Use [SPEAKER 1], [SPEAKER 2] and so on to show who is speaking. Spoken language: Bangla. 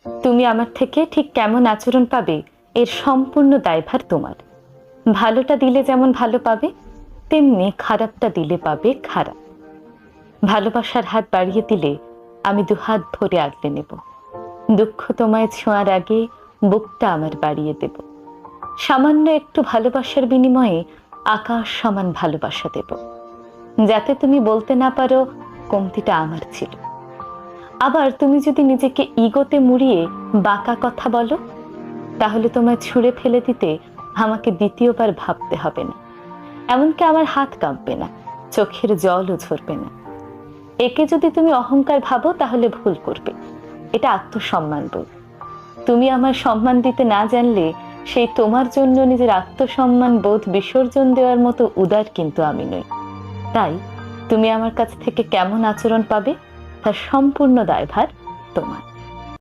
[SPEAKER 1] তুমি আমার থেকে ঠিক কেমন আচরণ পাবে এর সম্পূর্ণ দায়ভার তোমার। ভালোটা দিলে যেমন ভালো পাবে, তেমনি খারাপটা দিলে পাবে খারাপ। ভালোবাসার হাত বাড়িয়ে দিলে আমি দুহাত ভরে আগলে নেব। দুঃখ তোমায় ছোঁয়ার আগে বুকটা আমার বাড়িয়ে দেব। সামান্য একটু ভালোবাসার বিনিময়ে আকাশ সমান ভালোবাসা দেব, যাতে তুমি বলতে না পারো কমতিটা আমার ছিল। আবার তুমি যদি নিজেকে ইগোতে মুড়িয়ে বাঁকা কথা বলো, তাহলে তোমায় ছুঁড়ে ফেলে দিতে আমাকে দ্বিতীয়বার ভাবতে হবে না। এমনকি আমার হাত কাঁপবে না, চোখের জলও ঝরবে না। একে যদি তুমি অহংকার ভাবো তাহলে ভুল করবে। এটা আত্মসম্মান বোধ। তুমি আমার সম্মান দিতে না জানলে সেই তোমার জন্য নিজের আত্মসম্মান বোধ বিসর্জন দেওয়ার মতো উদার কিন্তু আমি নই। তাই তুমি আমার কাছ থেকে কেমন আচরণ পাবে তার সম্পূর্ণ দায়ভার তোমার।